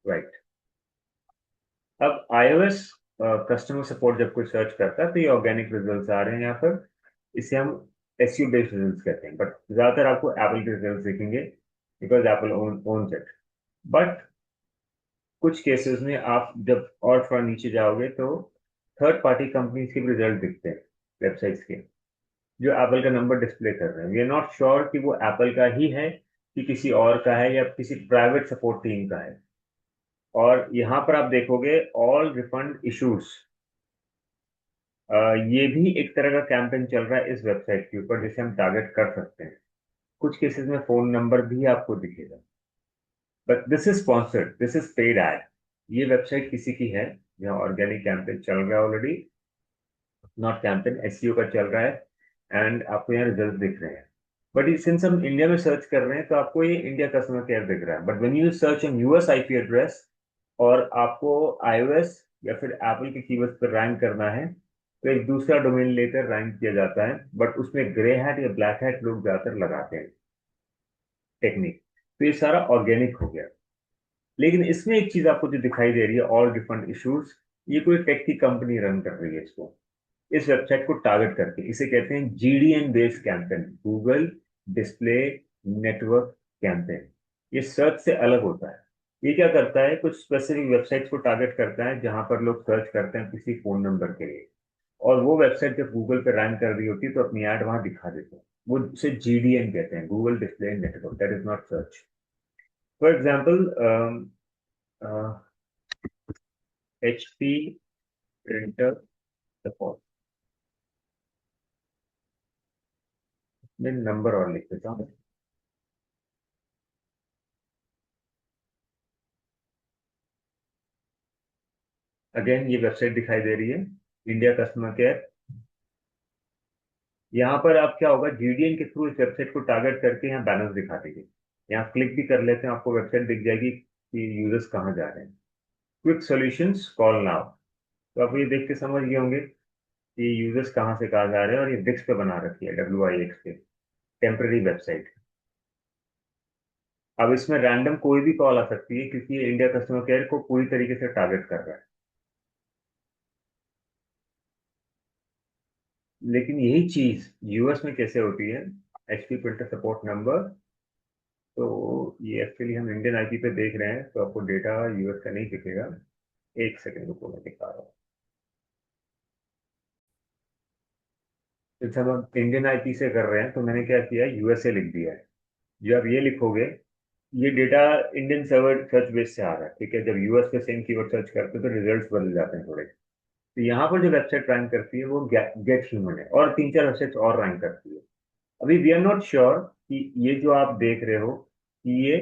Right. अब iOS customer support जब कोई सर्च करता है तो ये ऑर्गेनिक रिजल्ट्स आ रहे हैं यहाँ पर। इसे हम एसईओ बेस्ड रिजल्ट्स कहते हैं, बट ज्यादातर आपको एप्पल के रिजल्ट्स दिखेंगे because Apple owns it. But कुछ केसेस में आप जब और थोड़ा नीचे जाओगे तो थर्ड पार्टी कंपनीज के भी रिजल्ट दिखते हैं वेबसाइट्स के, जो एप्पल का नंबर डिस्प्ले कर रहे हैं। वी आर नॉट श्योर कि वो एप्पल का ही है कि किसी और का है या किसी प्राइवेट सपोर्ट टीम का है। और यहाँ पर आप देखोगे ऑल रिफंड इश्यूज, ये भी एक तरह का कैंपेन चल रहा है इस वेबसाइट के ऊपर जिसे हम टारगेट कर सकते हैं। कुछ केसेस में फोन नंबर भी आपको दिखेगा, but this is sponsored, this is paid ad. ये वेबसाइट किसी की है जहाँ ऑर्गेनिक कैंपेन चल रहा है ऑलरेडी, नॉट कैंपेन, एसईओ का चल रहा है। एंड आपको यहाँ रिजल्ट दिख रहे हैं। बट सिंस हम इंडिया में सर्च कर रहे हैं तो आपको ये इंडिया कस्टमर केयर दिख रहा है। But when you search in US IP address और आपको आईओएस या फिर एप्पल के कीवर्ड्स पर रैंक करना है तो एक दूसरा डोमेन लेकर रैंक किया जाता है, बट उसमें ग्रे हैट या ब्लैक हैट लोग ज्यादातर लगाते हैं टेक्निक। तो ये सारा ऑर्गेनिक हो गया। लेकिन इसमें एक चीज आपको जो दिखाई दे रही है, ऑल डिफरेंट इश्यूज, ये कोई टेक की कंपनी रन कर रही है इसको, इस वेबसाइट को टारगेट करके। इसे कहते हैं GDN based campaign, Google display network campaign. ये सर्च से अलग होता है। ये क्या करता है, कुछ स्पेसिफिक वेबसाइट्स को टारगेट करता है जहां पर लोग सर्च करते हैं किसी फोन नंबर के लिए, और वो वेबसाइट जब गूगल पे रैंक कर रही होती है तो अपनी ऐड वहां दिखा देते हैं। वो उसे जीडीएन कहते हैं, Google display network, that is not search. For example HP printer support में नंबर और लिख देता हूँ। अगेन ये वेबसाइट दिखाई दे रही है, इंडिया कस्टमर केयर। यहाँ पर आप क्या होगा, जीडीएन के थ्रू इस वेबसाइट को टारगेट करके यहाँ बैनर्स दिखा देंगे। यहाँ क्लिक भी कर लेते हैं, आपको वेबसाइट दिख जाएगी कि यूजर्स कहाँ जा रहे हैं। Quick solutions call now. तो आप ये देख के समझ गए होंगे कि यूजर्स कहाँ से कहाँ जा रहे हैं, और ये विक्स पे बना रखी है, WIX पे, टेम्पररी वेबसाइट। अब इसमें रैंडम कोई भी कॉल आ सकती है क्योंकि ये इंडिया कस्टमर केयर को पूरी तरीके से टारगेट कर रहा है। लेकिन यही चीज यूएस में कैसे होती है, एचपी प्रिंटर सपोर्ट नंबर। तो ये एक्चुअली हम इंडियन आईपी पे देख रहे हैं तो आपको डेटा यूएस का नहीं दिखेगा। एक सेकंड रुको, मैं दिखा रहा हूँ। जैसे हम इंडियन आईपी से कर रहे हैं तो मैंने क्या किया, यूएसए लिख दिया है। जो आप ये लिखोगे, ये data Indian server search base से आ रहा है, ठीक है। जब यूएस पे सेम कीवर्ड सर्च करते हो तो रिजल्ट्स बदल जाते हैं थोड़े। तो यहाँ पर जो वेबसाइट रैंक करती है वो गेट ह्यूमन है, और तीन चार वेबसाइट और रैंक करती है। अभी वी आर नॉट श्योर कि ये जो आप देख रहे हो कि ये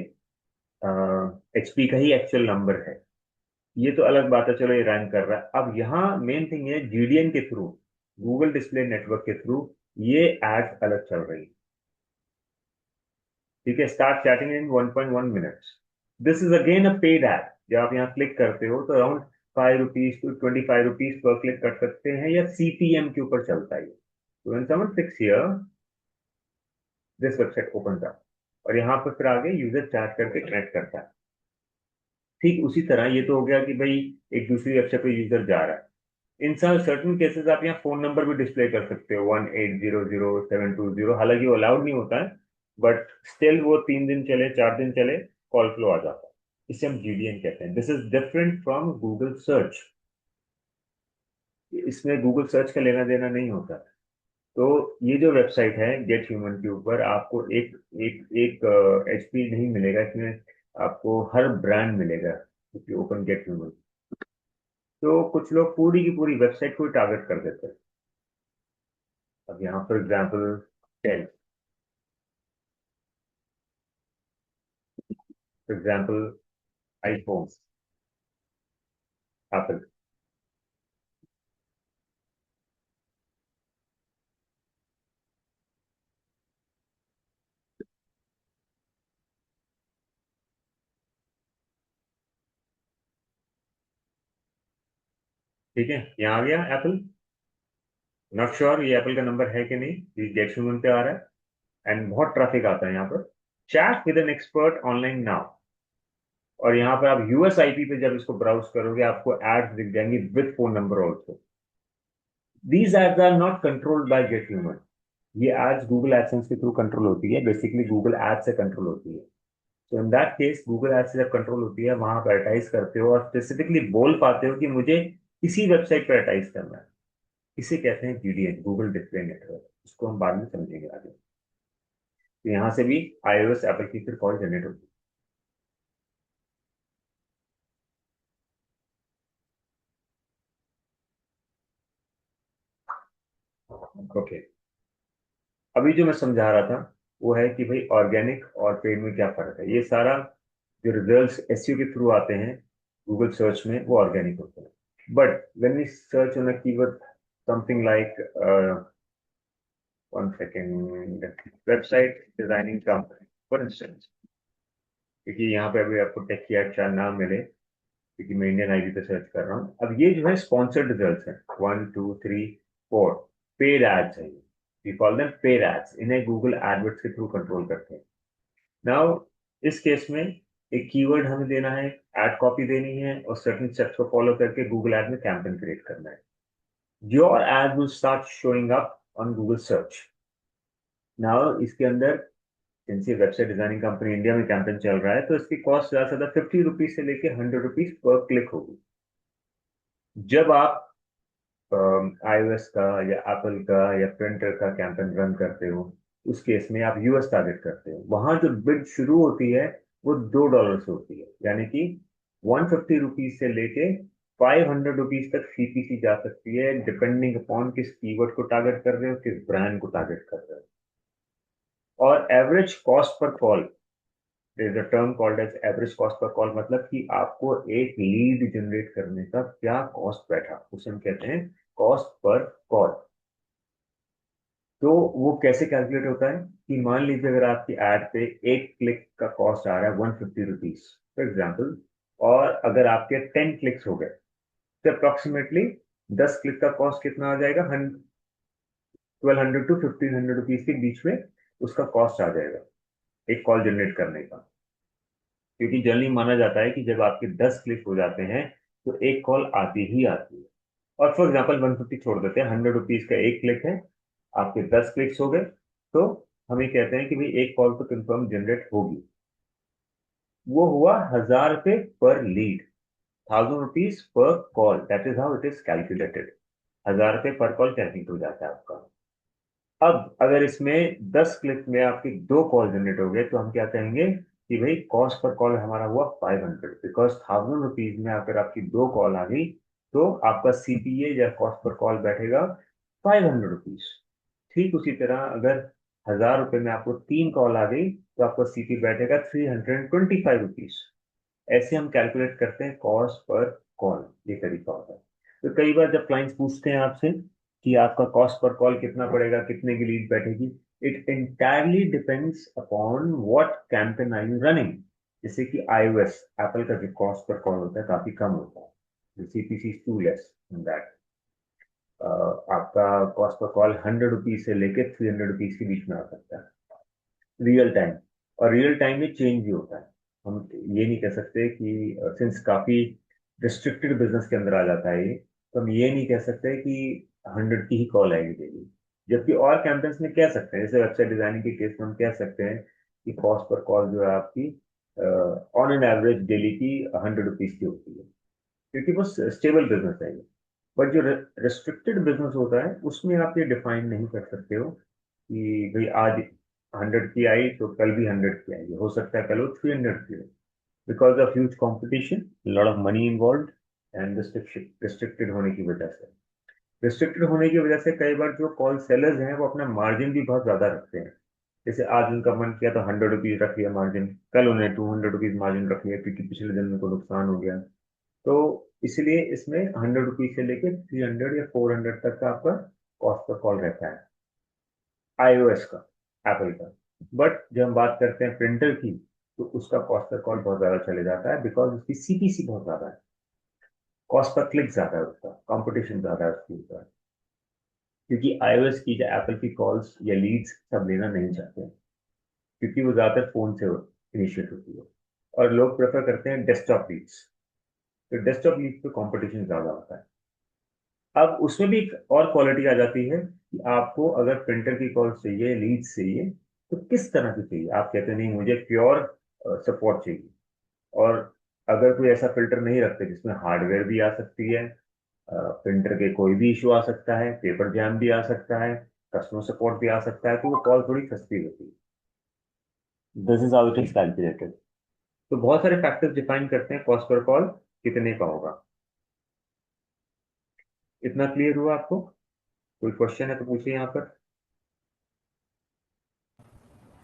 एचपी का ही एक्चुअल नंबर है। ये तो अलग बात है, चलो ये रैंक कर रहा है। अब यहाँ मेन थिंग है, जीडीएन के थ्रू, गूगल डिस्प्ले नेटवर्क के थ्रू ये एड्स अलग चल रही है। ठीक है, start chatting in 1.1 minutes. This is again a paid ad. जब आप यहाँ क्लिक करते हो तो अराउंड ₹5 to ₹25 पर क्लिक कर सकते हैं, या सीपीएम के ऊपर चलता है। तो when someone clicks here, this website opens up, और यहाँ पर फिर आगे यूजर चैट करके कनेक्ट करता है। ठीक उसी तरह ये तो हो गया कि भाई एक दूसरी वेबसाइट पे यूजर जा रहा है। इन सर्टन केसेस आप यहाँ फोन नंबर भी डिस्प्ले कर सकते हो, 1800720। हालांकि वो अलाउड नहीं होता है, बट स्टिल वो 3 दिन चले 4 दिन चले, कॉल फ्लो आ जाता है। इसे हम जीडीएन कहते हैं। This is different from Google search. इसमें गूगल सर्च का लेना देना नहीं होता। तो ये जो वेबसाइट है गेट ह्यूमन के ऊपर, आपको एक एक एक एचपी नहीं मिलेगा इसमें, आपको हर ब्रांड मिलेगा if you open get human. तो कुछ लोग पूरी की पूरी वेबसाइट को टारगेट कर देते हैं। अब यहाँ for example tell, for example iPhone, Apple. ठीक है, यहाँ आ गया एप्पल। नॉट श्योर ये एप्पल का नंबर है कि नहीं, ये गेट ह्यूमन पे आ रहा है। एंड बहुत ट्रैफिक आता है यहाँ पर। Chat with an expert online now. और यहाँ पर आप यूएस आईपी पे जब इसको ब्राउज करोगे आपको एड्स दिख जाएंगी with phone number also. These ads are not controlled by get human. ये एड्स गूगल एडसेंस के थ्रू कंट्रोल होती है, बेसिकली गूगल एड से कंट्रोल होती है। तो in that case Google ad से जब कंट्रोल होती है वहां आप एडवर्टाइज करते हो और स्पेसिफिकली बोल पाते हो कि मुझे इसी वेबसाइट पर एडवर्टाइज करना है। इसे कहते हैं जीडीएन, गूगल डिस्प्ले नेटवर्क। इसको हम बाद में समझेंगे आगे। तो यहाँ से भी आईओएस एप्पल की फिर कॉल जनरेट होती है। ओके, अभी जो मैं समझा रहा था वो है कि भाई ऑर्गेनिक और पेड में क्या फर्क है। ये सारा जो रिजल्ट्स एसईओ के थ्रू आते हैं गूगल सर्च में वो ऑर्गेनिक होते हैं। But when we search on a keyword something like one second, website designing company for instance, क्योंकि यहाँ पे अभी आपको टेक की अच्छा नाम मिले, क्योंकि मैं इंडियन आईडी पे सर्च कर रहा हूँ। अब ये जो है स्पॉन्सर्ड रिजल्ट्स हैं, 1 2 3 4 पेड एड्स हैं। We call them paid ads, इन्हें गूगल एडवर्ड्स के थ्रू कंट्रोल करते हैं। नाउ इस केस में एक कीवर्ड हमें देना है, एड कॉपी देनी है और सर्टेन स्टेप्स को फॉलो करके गूगल एड में कैंपेन क्रिएट करना है। Your add will start showing up on Google search. Now इसके अंदर, जिनसे वेबसाइट डिजाइनिंग कंपनी इंडिया में कैंपेन चल रहा है, तो इसकी कॉस्ट ज्यादा से ज्यादा 50 रुपीज से लेके 100 रुपीज पर क्लिक होगी। जब आप आईओएस का या एप्पल का या प्रिंटर का कैंपेन रन करते हो, उस केस में आप यूएस टारगेट करते हो, वहां जो बिड शुरू होती है वो $2 से होती है। यानी कि 150 रुपीज से लेके 500 रुपीज तक सीपीसी जा सकती है, डिपेंडिंग अपॉन किस कीवर्ड को टारगेट कर रहे हो, किस ब्रांड को टारगेट कर रहे हो। और average cost per call, is a term called as average cost per call, मतलब कि आपको एक लीड जनरेट करने का क्या कॉस्ट बैठा, उसे हम कहते हैं कॉस्ट पर कॉल। तो वो कैसे कैलकुलेट होता है कि मान लीजिए अगर आपकी एड पे एक क्लिक का कॉस्ट आ रहा है 150 रुपीज फॉर एग्जाम्पल, और अगर आपके 10 क्लिक्स हो गए, तो अप्रोक्सीमेटली 10 क्लिक का कॉस्ट कितना आ जाएगा, 1200 to 1500 रुपीज के बीच में उसका कॉस्ट आ जाएगा एक कॉल जनरेट करने का। क्योंकि जनरली माना जाता है कि जब आपके 10 क्लिक हो जाते हैं तो एक कॉल आती ही आती है। और फॉर एग्जाम्पल 150 छोड़ देते हैं, 100 रुपीज का एक क्लिक है, आपके 10 क्लिक्स हो गए, तो हम ये कहते हैं कि भाई एक कॉल तो कंफर्म जनरेट होगी। वो हुआ 1000 रुपये पर lead, 1000 rupees per call, that is how it is calculated. 1000 रुपये पर कॉल कैलकुलेट हो जाता है आपका। अब अगर इसमें 10 क्लिक में आपकी दो कॉल जनरेट हो गए, तो हम क्या कहेंगे कि भाई कॉस्ट पर कॉल हमारा हुआ 500, बिकॉज 1000 रुपीज में अगर आपकी दो कॉल आ गई तो आपका सीपीए या कॉस्ट पर कॉल बैठेगा 500 रुपीज। ठीक उसी तरह अगर 1000 रुपये में आपको तीन कॉल आ गई तो आपका सीपी बैठेगा 325 रुपीज। ऐसे हम कैलकुलेट करते हैं कॉस्ट पर कॉल, ये तरीका होता है। तो कई बार जब क्लाइंट्स पूछते हैं आपसे कि आपका कॉस्ट पर कॉल कितना पड़ेगा, कितने की लीड बैठेगी, it entirely depends upon what campaign are you running. जैसे कि आईओएस एप्पल का जो कॉस्ट पर कॉल होता है काफी कम होता है, CPC is too less that. आपका कॉस्ट पर कॉल 100 रुपीज से लेके 300 रुपीज के बीच में आ सकता है रियल टाइम। और रियल टाइम में चेंज भी होता है। हम ये नहीं कह सकते कि सिंस काफी रिस्ट्रिक्टेड बिजनेस के अंदर आ जाता है ये, तो हम ये नहीं कह सकते कि 100 की ही कॉल आएगी डेली। जबकि और कैंपेन्स में कह सकते हैं, जैसे वेबसाइट डिजाइनिंग के केस में हम कह सकते हैं कि कॉस्ट पर कॉल जो है आपकी ऑन एन एवरेज डेली की 100 रुपीज की होती है, क्योंकि वो स्टेबल बिजनेस है ये। बट जो रेस्ट्रिक्टेड बिजनेस होता है उसमें आप ये डिफाइन नहीं कर सकते हो कि भाई आज 100 की आई तो कल भी 100 की आएगी, हो सकता है कल वो 300 की हो, because of huge competition, lot of money involve and restricted होने की वजह से। रिस्ट्रिक्टेड होने की वजह से कई बार जो कॉल सेलर्स हैं वो अपना मार्जिन भी बहुत ज्यादा रखते हैं। जैसे आज उनका मन किया तो 100 रुपीज रख लिया मार्जिन, कल उन्हें 200 रुपीज मार्जिन रख लिया क्योंकि पिछले दिन में को नुकसान हो गया। तो इसलिए इसमें 100 रुपीज से लेके 300 या 400 तक का आपका कॉस्ट पर कॉल रहता है आईओएस का, एप्पल का। बट जब हम बात करते हैं प्रिंटर की, तो उसका कॉस्ट पर कॉल बहुत ज्यादा चले जाता है, बिकॉज उसकी सीपीसी बहुत ज्यादा है, कॉस्ट पर क्लिक ज्यादा है, उसका कंपटीशन ज्यादा है उसके ऊपर। क्योंकि आईओएस की या एप्पल की कॉल्स या लीड्स सब लेना नहीं चाहते हैं, क्योंकि वो ज्यादातर फोन से इनिशिएट होती है। और लोग प्रेफर करते हैं डेस्कटॉप लीड्स। तो डेस्कटॉप लीड्स पे कंपटीशन ज्यादा होता है। अब उसमें भी एक और क्वालिटी आ जाती है कि आपको अगर प्रिंटर की कॉल चाहिए, लीड्स चाहिए, तो किस तरह की चाहिए। आप कहते नहीं मुझे प्योर सपोर्ट चाहिए। और अगर कोई ऐसा फिल्टर नहीं रखते जिसमें हार्डवेयर भी आ सकती है, प्रिंटर के कोई भी इशू आ सकता है, पेपर जैम भी आ सकता है, कस्टमर सपोर्ट भी आ सकता है, तो वो कॉल थोड़ी सस्ती होती है। This is how it is calculated. तो बहुत सारे फैक्टर्स डिफाइन करते हैं कॉस्ट पर कॉल कितने का होगा। इतना क्लियर हुआ आपको? कोई क्वेश्चन है तो पूछिए यहाँ पर।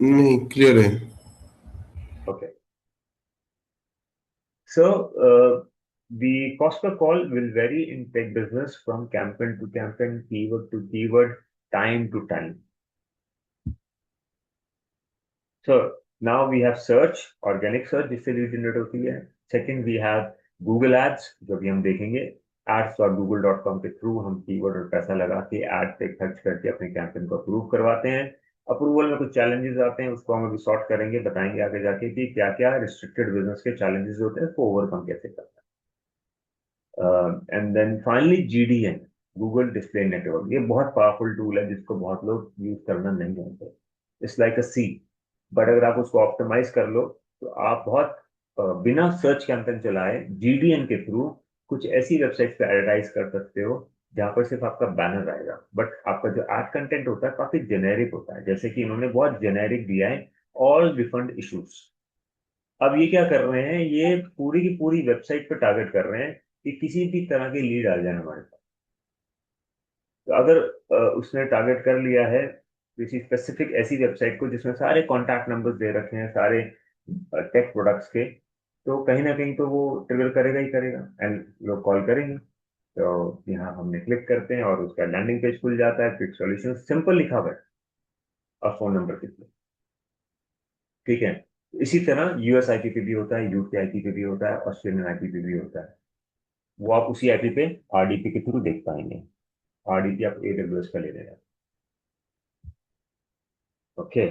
नहीं, क्लियर है। Okay. So, the cost per call will vary in tech business from campaign to campaign, keyword to keyword, time to time. So now we have search, organic search जिससे लीड जनरेट होती है। Second we have Google ads, जो भी हम देखेंगे। Ads और google.com के through हम कीवर्ड और पैसा लगा के एड पे खर्च करके अपने कैंपेन को अप्रूव करवाते हैं। अप्रूवल में कुछ चैलेंजेस आते हैं, उसको हम अभी सॉर्ट करेंगे, बताएंगे आगे जाके कि क्या क्या रिस्ट्रिक्टेड बिजनेस के चैलेंजेस होते हैं, उसको ओवरकम कैसे करते हैं। And then finally GDN, Google display network. ये बहुत पावरफुल टूल है जिसको बहुत लोग यूज करना नहीं जानते। It's like a sea, but अगर आप उसको ऑप्टिमाइज कर लो तो आप बहुत बिना सर्च कैंपेन चलाए जीडीएन के थ्रू कुछ ऐसी वेबसाइट पे एडवर्टाइज कर सकते हो जहां पर सिर्फ आपका बैनर आएगा, बट आपका जो एड कंटेंट होता है काफी जेनेरिक होता है। जैसे कि इन्होंने बहुत जेनेरिक दिया है, ऑल रिफंड इश्यूज। अब ये क्या कर रहे हैं, ये पूरी की पूरी वेबसाइट पे टारगेट कर रहे हैं कि किसी भी तरह की लीड आ जाए हमारे पास। तो अगर उसने टारगेट कर लिया है किसी स्पेसिफिक ऐसी वेबसाइट को जिसमें सारे कॉन्टैक्ट नंबर्स दे रखे हैं सारे टेक प्रोडक्ट्स के, तो कहीं ना कहीं तो वो ट्रिगर करेगा ही करेगा एंड लोग कॉल करेंगे। तो यहाँ हमने क्लिक करते हैं और उसका लैंडिंग पेज खुल जाता है, क्विक सॉल्यूशन सिंपल लिखा हुआ है और फोन नंबर कितने। ठीक है। इसी तरह यूएस आईपी भी होता है, यूके आईपी भी होता है, ऑस्ट्रेलियन आईपी भी होता है। वो आप उसी आईपी पे आरडीपी के थ्रू देख पाएंगे। आरडीपी आप एडब्ल्यूएस का ले लेना। ओके।